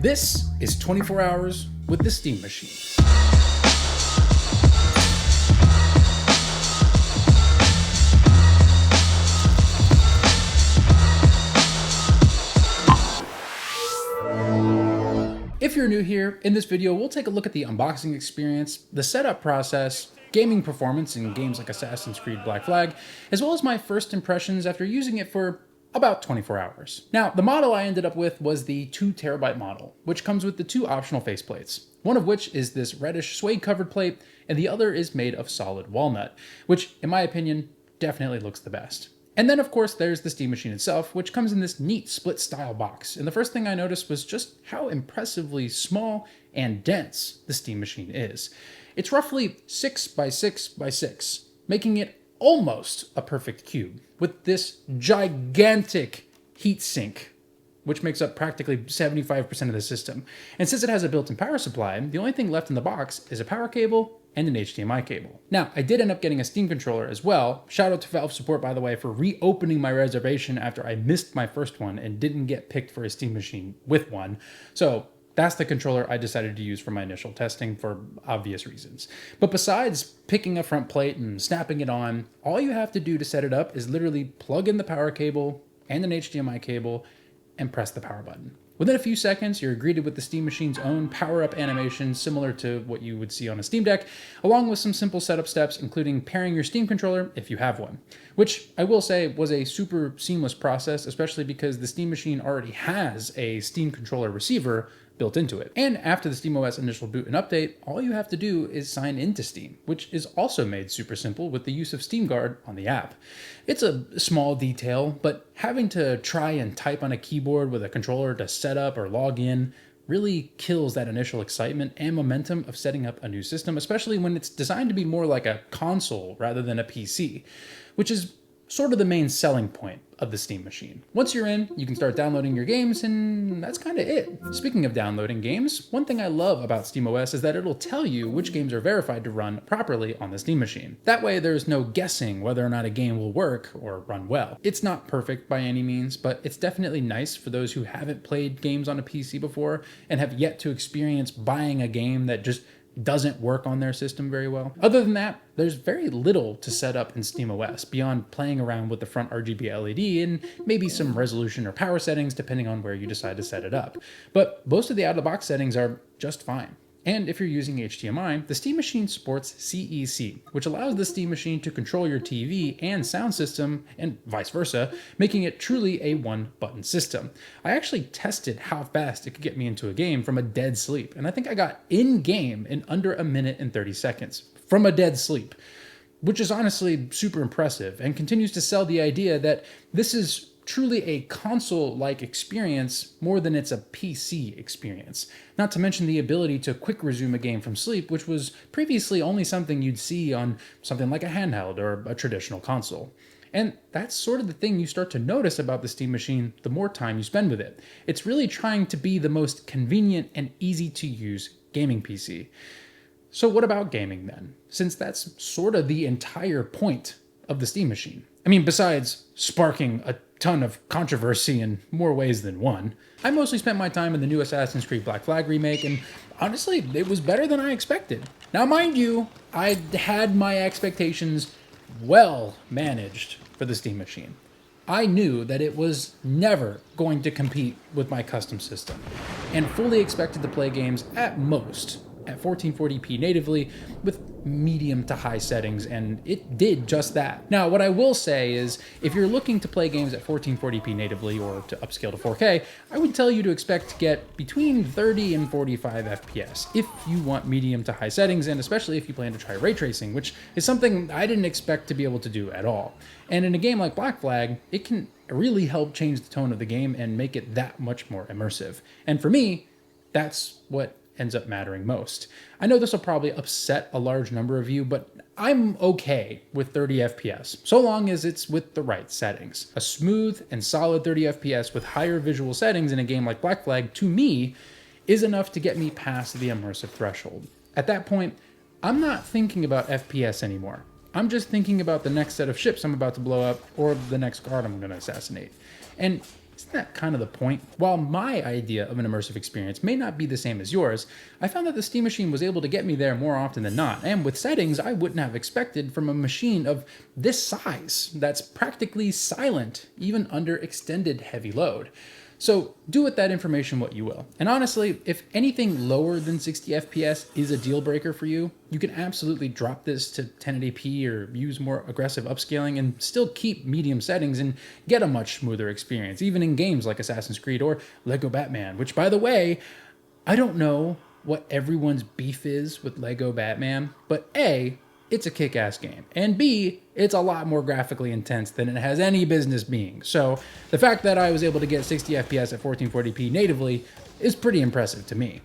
This is 24 Hours with the Steam Machine. If you're new here, in this video we'll take a look at the unboxing experience, the setup process, gaming performance in games like Assassin's Creed Black Flag, as well as my first impressions after using it for about 24 hours. Now, the model I ended up with was the 2TB model, which comes with the two optional faceplates, one of which is this reddish suede covered plate, and the other is made of solid walnut, which, in my opinion, definitely looks the best. And then, of course, there's the Steam Machine itself, which comes in this neat split-style box. And the first thing I noticed was just how impressively small and dense the Steam Machine is. It's roughly 6 by 6 by 6, making it almost a perfect cube, with this gigantic heatsink, which makes up practically 75% of the system. And since it has a built-in power supply, the only thing left in the box is a power cable and an HDMI cable. Now, I did end up getting a Steam controller as well. Shout out to Valve Support, by the way, for reopening my reservation after I missed my first one and didn't get picked for a Steam Machine with one. So that's the controller I decided to use for my initial testing for obvious reasons. But besides picking a front plate and snapping it on, all you have to do to set it up is literally plug in the power cable and an HDMI cable and press the power button. Within a few seconds, you're greeted with the Steam Machine's own power-up animation similar to what you would see on a Steam Deck, along with some simple setup steps, including pairing your Steam controller if you have one, which I will say was a super seamless process, especially because the Steam Machine already has a Steam controller receiver built into it. And after the SteamOS initial boot and update, all you have to do is sign into Steam, which is also made super simple with the use of SteamGuard on the app. It's a small detail, but having to try and type on a keyboard with a controller to set up or log in really kills that initial excitement and momentum of setting up a new system, especially when it's designed to be more like a console rather than a PC, which is sort of the main selling point of the Steam Machine. Once you're in, you can start downloading your games, and that's kind of it. Speaking of downloading games, one thing I love about SteamOS is that it'll tell you which games are verified to run properly on the Steam Machine. That way there's no guessing whether or not a game will work or run well. It's not perfect by any means, but it's definitely nice for those who haven't played games on a PC before and have yet to experience buying a game that just doesn't work on their system very well. Other than that, there's very little to set up in SteamOS beyond playing around with the front RGB LED and maybe some resolution or power settings depending on where you decide to set it up. But most of the out-of-the-box settings are just fine. And if you're using HDMI, the Steam Machine supports CEC, which allows the Steam Machine to control your TV and sound system, and vice versa, making it truly a one-button system. I actually tested how fast it could get me into a game from a dead sleep, and I think I got in-game in under 1 minute and 30 seconds from a dead sleep, which is honestly super impressive and continues to sell the idea that this is truly a console-like experience more than it's a PC experience. Not to mention the ability to quick resume a game from sleep, which was previously only something you'd see on something like a handheld or a traditional console. And that's sort of the thing you start to notice about the Steam Machine the more time you spend with it. It's really trying to be the most convenient and easy to use gaming PC. So what about gaming then? Since that's sort of the entire point of the Steam Machine. I mean, besides sparking a ton of controversy in more ways than one, I mostly spent my time in the new Assassin's Creed Black Flag remake, and honestly, it was better than I expected. Now, mind you, I had my expectations well managed for the Steam Machine. I knew that it was never going to compete with my custom system, and fully expected to play games at most at 1440p natively with medium to high settings, and it did just that. Now, what I will say is, if you're looking to play games at 1440p natively or to upscale to 4K, I would tell you to expect to get between 30 and 45 FPS if you want medium to high settings, and especially if you plan to try ray tracing, which is something I didn't expect to be able to do at all. And in a game like Black Flag, it can really help change the tone of the game and make it that much more immersive. And for me, that's what ends up mattering most. I know this will probably upset a large number of you, but I'm okay with 30 FPS, so long as it's with the right settings. A smooth and solid 30 FPS with higher visual settings in a game like Black Flag, to me, is enough to get me past the immersive threshold. At that point, I'm not thinking about FPS anymore. I'm just thinking about the next set of ships I'm about to blow up or the next guard I'm going to assassinate. And Isn't that kind of the point? While my idea of an immersive experience may not be the same as yours, I found that the Steam Machine was able to get me there more often than not, and with settings I wouldn't have expected from a machine of this size that's practically silent, even under extended heavy load. So do with that information what you will. And honestly, if anything lower than 60 FPS is a deal breaker for you, you can absolutely drop this to 1080p or use more aggressive upscaling and still keep medium settings and get a much smoother experience, even in games like Assassin's Creed or Lego Batman, which, by the way, I don't know what everyone's beef is with Lego Batman, but A, it's a kick-ass game, and B, it's a lot more graphically intense than it has any business being. So the fact that I was able to get 60 FPS at 1440p natively is pretty impressive to me.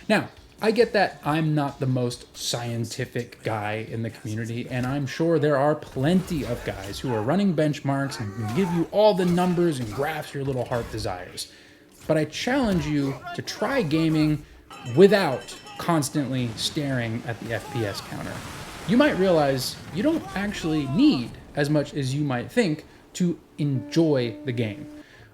Now, I get that I'm not the most scientific guy in the community, and I'm sure there are plenty of guys who are running benchmarks and can give you all the numbers and graphs your little heart desires. But I challenge you to try gaming without constantly staring at the FPS counter. You might realize you don't actually need as much as you might think to enjoy the game.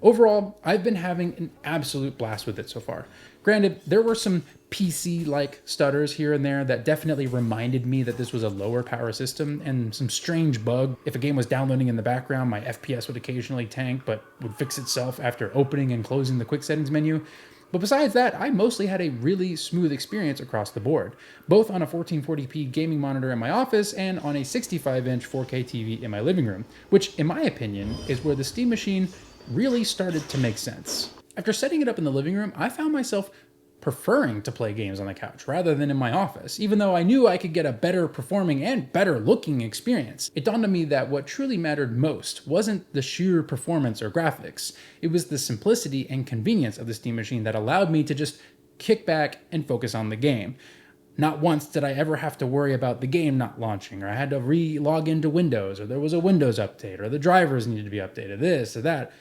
Overall, I've been having an absolute blast with it so far. Granted, there were some PC-like stutters here and there that definitely reminded me that this was a lower power system, and some strange bug. If a game was downloading in the background, my FPS would occasionally tank, but would fix itself after opening and closing the quick settings menu. But besides that, I mostly had a really smooth experience across the board, both on a 1440p gaming monitor in my office and on a 65-inch 4K TV in my living room, which, in my opinion, is where the Steam Machine really started to make sense. After setting it up in the living room, I found myself preferring to play games on the couch rather than in my office, even though I knew I could get a better performing and better looking experience. It dawned on me that what truly mattered most wasn't the sheer performance or graphics. It was the simplicity and convenience of the Steam Machine that allowed me to just kick back and focus on the game. Not once did I ever have to worry about the game not launching, or I had to re-log into Windows, or there was a Windows update, or the drivers needed to be updated, this or that.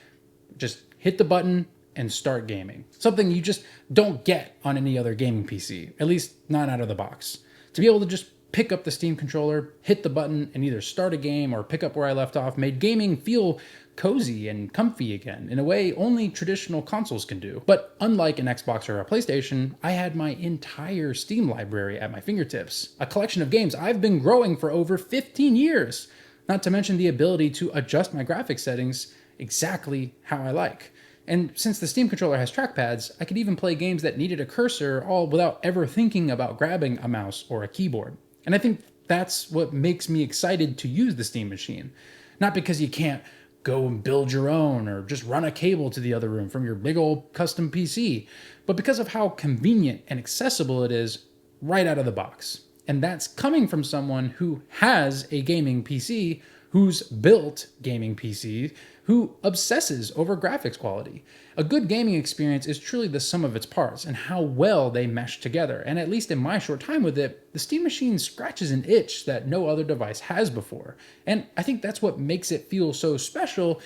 Just hit the button and start gaming. Something you just don't get on any other gaming PC, at least not out of the box. To be able to just pick up the Steam controller, hit the button, and either start a game or pick up where I left off made gaming feel cozy and comfy again, in a way only traditional consoles can do. But unlike an Xbox or a PlayStation, I had my entire Steam library at my fingertips, a collection of games I've been growing for over 15 years, not to mention the ability to adjust my graphics settings exactly how I like. And since the Steam controller has trackpads, I could even play games that needed a cursor all without ever thinking about grabbing a mouse or a keyboard. And I think that's what makes me excited to use the Steam Machine. Not because you can't go and build your own or just run a cable to the other room from your big old custom PC, but because of how convenient and accessible it is right out of the box. And that's coming from someone who has a gaming PC, who's built gaming PCs, who obsesses over graphics quality. A good gaming experience is truly the sum of its parts and how well they mesh together. And at least in my short time with it, the Steam Machine scratches an itch that no other device has before. And I think that's what makes it feel so special,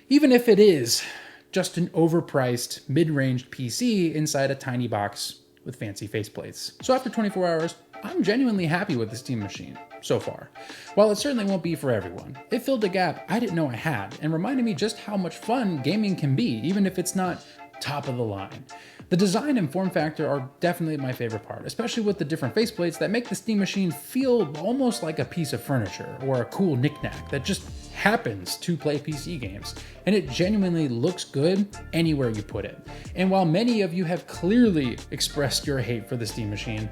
even if it is just an overpriced, mid-ranged PC inside a tiny box with fancy faceplates. So after 24 hours, I'm genuinely happy with the Steam Machine so far. While it certainly won't be for everyone, it filled a gap I didn't know I had and reminded me just how much fun gaming can be, even if it's not top of the line. The design and form factor are definitely my favorite part, especially with the different faceplates that make the Steam Machine feel almost like a piece of furniture or a cool knickknack that just happens to play PC games. And it genuinely looks good anywhere you put it. And while many of you have clearly expressed your hate for the Steam Machine,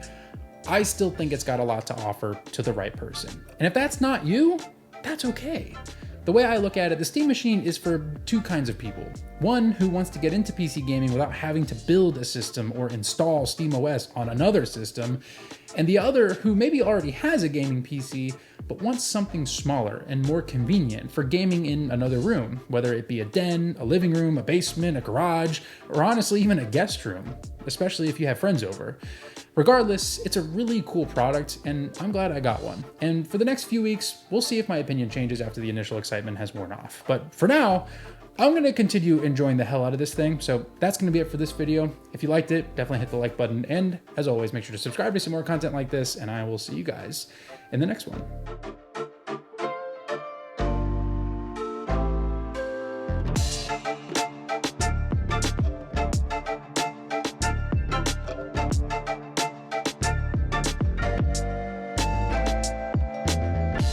I still think it's got a lot to offer to the right person. And if that's not you, that's okay. The way I look at it, the Steam Machine is for two kinds of people. One who wants to get into PC gaming without having to build a system or install SteamOS on another system, and the other who maybe already has a gaming PC but wants something smaller and more convenient for gaming in another room, whether it be a den, a living room, a basement, a garage, or honestly even a guest room, especially if you have friends over. Regardless, it's a really cool product, and I'm glad I got one. And for the next few weeks, we'll see if my opinion changes after the initial excitement has worn off. But for now, I'm gonna continue enjoying the hell out of this thing, so that's gonna be it for this video. If you liked it, definitely hit the like button, and as always, make sure to subscribe to see more content like this, and I will see you guys in the next one.